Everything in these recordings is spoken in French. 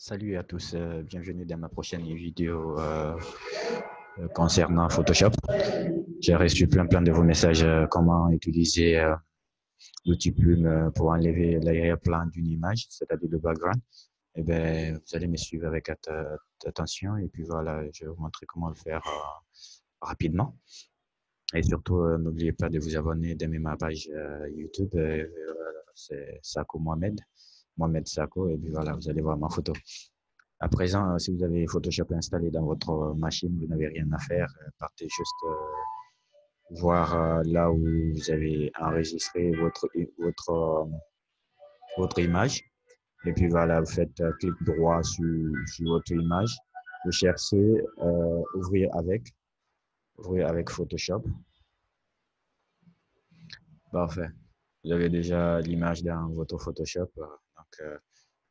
Salut à tous, bienvenue dans ma prochaine vidéo concernant Photoshop. J'ai reçu plein de vos messages, comment utiliser l'outil plume pour enlever l'arrière-plan d'une image, c'est-à-dire le background. Eh bien, vous allez me suivre avec attention et puis voilà, je vais vous montrer comment le faire rapidement. Et surtout, n'oubliez pas de vous abonner, d'aimer ma page YouTube, c'est Sako Mohamed, Mohamed Sako, et puis voilà, vous allez voir ma photo. À présent, si vous avez Photoshop installé dans votre machine, vous n'avez rien à faire. Partez juste voir là où vous avez enregistré votre image. Et puis voilà, vous faites clic droit sur votre image. Vous cherchez ouvrir avec Photoshop. Parfait. Vous avez déjà l'image dans votre Photoshop.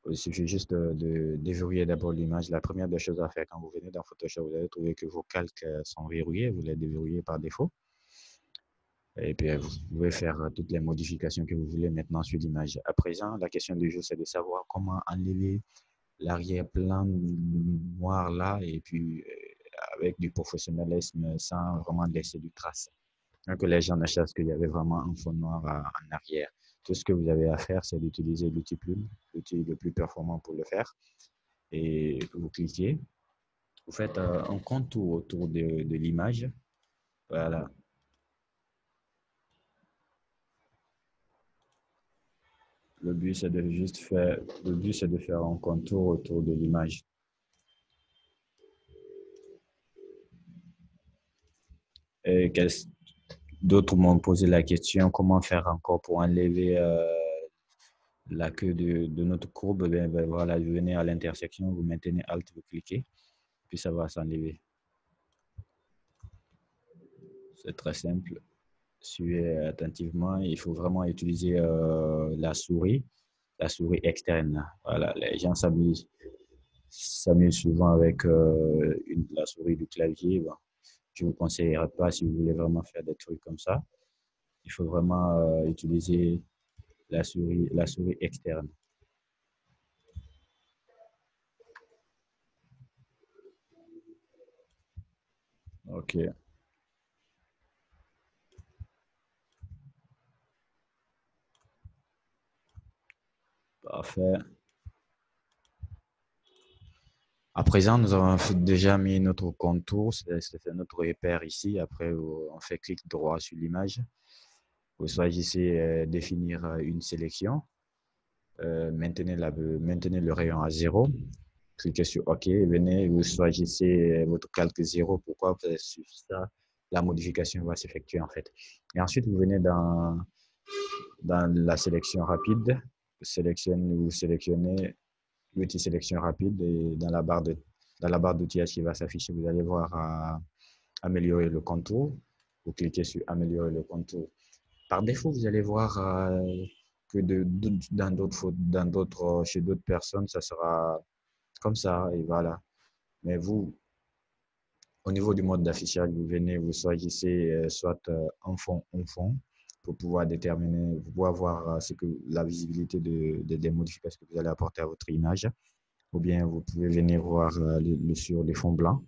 Il suffit juste de déverrouiller d'abord l'image. La première des choses à faire quand vous venez dans Photoshop, vous allez trouver que vos calques sont verrouillés. Vous les déverrouillez par défaut. Et puis, vous pouvez faire toutes les modifications que vous voulez maintenant sur l'image. À présent, la question du jour, c'est de savoir comment enlever l'arrière-plan noir là et puis avec du professionnalisme sans vraiment laisser du trace. Donc, que les gens ne sachent qu'il y avait vraiment un fond noir en arrière. Tout ce que vous avez à faire, c'est d'utiliser l'outil plume, l'outil le plus performant pour le faire. Et vous cliquez, vous faites un contour autour de l'image. Voilà. Le but, c'est de faire un contour autour de l'image. Et d'autres m'ont posé la question, comment faire encore pour enlever la queue de notre courbe? Ben voilà, vous venez à l'intersection, vous maintenez Alt, vous cliquez, puis ça va s'enlever. C'est très simple. Suivez attentivement. Il faut vraiment utiliser la souris externe. Voilà, les gens s'amusent souvent avec la souris du clavier. Bon, je ne vous conseillerais pas si vous voulez vraiment faire des trucs comme ça. Il faut vraiment utiliser la souris externe. OK. Parfait. À présent, nous avons déjà mis notre contour, c'est notre repère ici. Après, on fait clic droit sur l'image. Vous choisissez définir une sélection. Maintenez le rayon à 0. Cliquez sur OK. Venez, vous choisissez votre calque 0. Pourquoi? Parce que sur ça, la modification va s'effectuer en fait. Et ensuite, vous venez dans la sélection rapide. Vous sélectionnez l'outil sélection rapide et dans la barre d'outillage qui va s'afficher, vous allez voir améliorer le contour. Vous cliquez sur améliorer le contour. Par défaut, vous allez voir que chez d'autres personnes, ça sera comme ça et voilà. Mais vous, au niveau du mode d'affichage, vous venez, vous choisissez soit en fond pour pouvoir déterminer, pour pouvoir voir la visibilité des modifications que vous allez apporter à votre image. Ou bien vous pouvez venir voir sur les fonds blancs.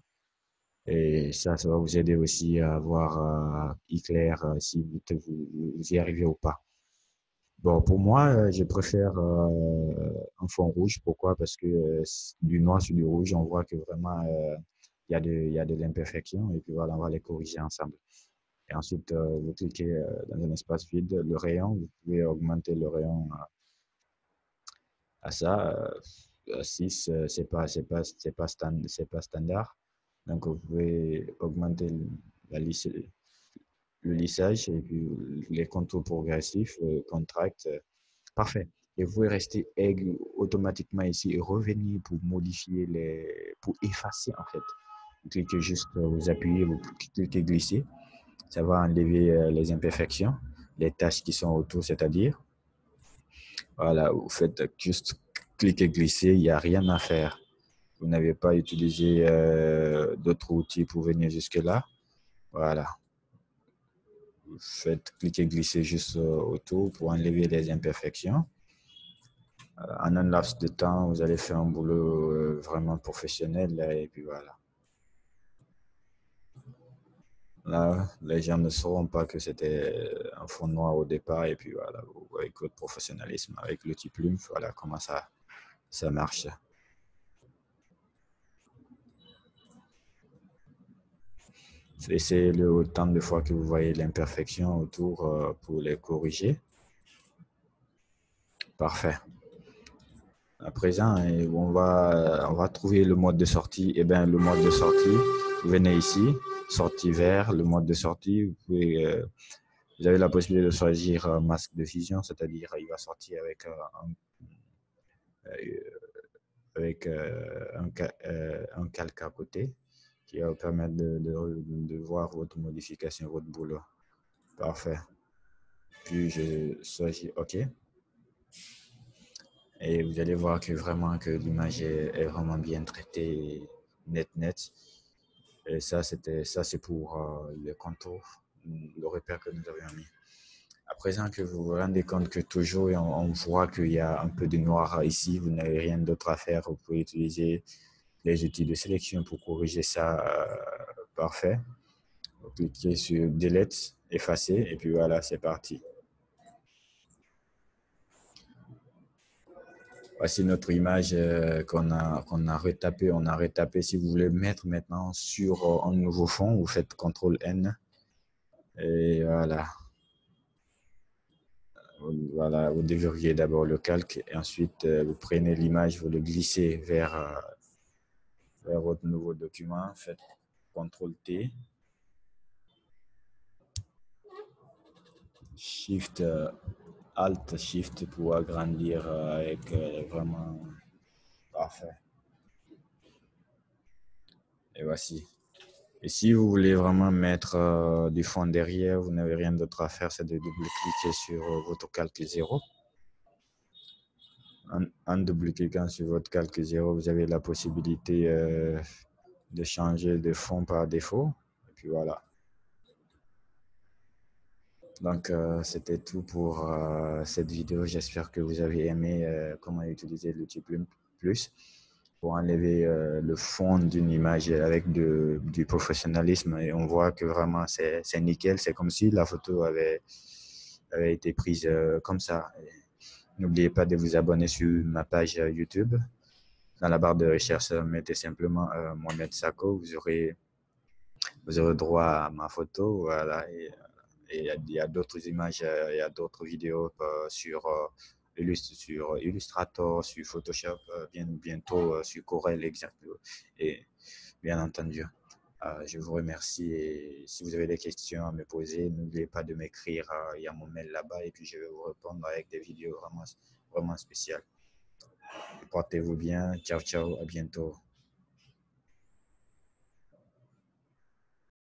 Et ça va vous aider aussi à voir clair si vous y arrivez ou pas. Bon, pour moi, je préfère un fond rouge. Pourquoi? Parce que du noir sur du rouge, on voit que vraiment, il y a de l'imperfection. Et puis voilà, on va les corriger ensemble. Et ensuite, vous cliquez dans un espace vide, le rayon. Vous pouvez augmenter le rayon à ça. 6, c'est pas standard. Donc, vous pouvez augmenter le lissage et puis les contours progressifs, contract. Parfait. Et vous pouvez rester aigu automatiquement ici et revenir pour modifier pour effacer en fait. Vous cliquez juste, vous appuyez, vous cliquez glisser. Ça va enlever les imperfections, les taches qui sont autour, c'est-à-dire. Voilà, vous faites juste cliquer glisser, il n'y a rien à faire. Vous n'avez pas utilisé d'autres outils pour venir jusque-là. Voilà. Vous faites cliquer glisser juste autour pour enlever les imperfections. En un laps de temps, vous allez faire un boulot vraiment professionnel et puis voilà. Là, les gens ne sauront pas que c'était un fond noir au départ et puis voilà, avec votre professionnalisme, avec l'outil Plume, voilà comment ça marche. Essayez-le autant de fois que vous voyez l'imperfection autour pour les corriger. Parfait. À présent, on va trouver le mode de sortie. Eh bien, le mode de sortie, vous venez ici, sortie vert, le mode de sortie, vous avez la possibilité de choisir masque de fusion, c'est-à-dire il va sortir euh, un calque à côté qui va vous permettre de voir votre modification, votre boulot. Parfait. Puis je choisis OK. Et vous allez voir que vraiment que l'image est vraiment bien traitée, net. Et ça c'est pour le contour, le repère que nous avions mis. À présent que vous vous rendez compte que toujours on voit qu'il y a un peu de noir ici, vous n'avez rien d'autre à faire, vous pouvez utiliser les outils de sélection pour corriger ça. Parfait. Vous cliquez sur Delete, effacer, et puis voilà, c'est parti. Voici notre image qu'on a retapé. On a retapé. Si vous voulez mettre maintenant sur un nouveau fond, vous faites CTRL N. Et voilà. Voilà, vous déverrouillez d'abord le calque et ensuite vous prenez l'image, vous le glissez vers votre nouveau document. Faites CTRL T, Shift, Alt, Shift pour agrandir avec vraiment parfait. Et voici. Et si vous voulez vraiment mettre du fond derrière, vous n'avez rien d'autre à faire, c'est de double-cliquer sur votre calque 0. En double-cliquant sur votre calque 0, vous avez la possibilité de changer de fond par défaut. Et puis voilà. Donc, c'était tout pour cette vidéo. J'espère que vous avez aimé comment utiliser l'outil Plus pour enlever le fond d'une image avec du professionnalisme. Et on voit que vraiment, c'est nickel. C'est comme si la photo avait été prise comme ça. N'oubliez pas de vous abonner sur ma page YouTube. Dans la barre de recherche, mettez simplement Mohamed Sako. Vous aurez droit à ma photo. Voilà. Et il y a d'autres images, il y a d'autres vidéos sur Illustrator, sur Photoshop, bientôt sur Corel, exactement. Et bien entendu, je vous remercie. Et si vous avez des questions à me poser, n'oubliez pas de m'écrire. Il y a mon mail là-bas et puis je vais vous répondre avec des vidéos vraiment spéciales. Portez-vous bien. Ciao, ciao. À bientôt.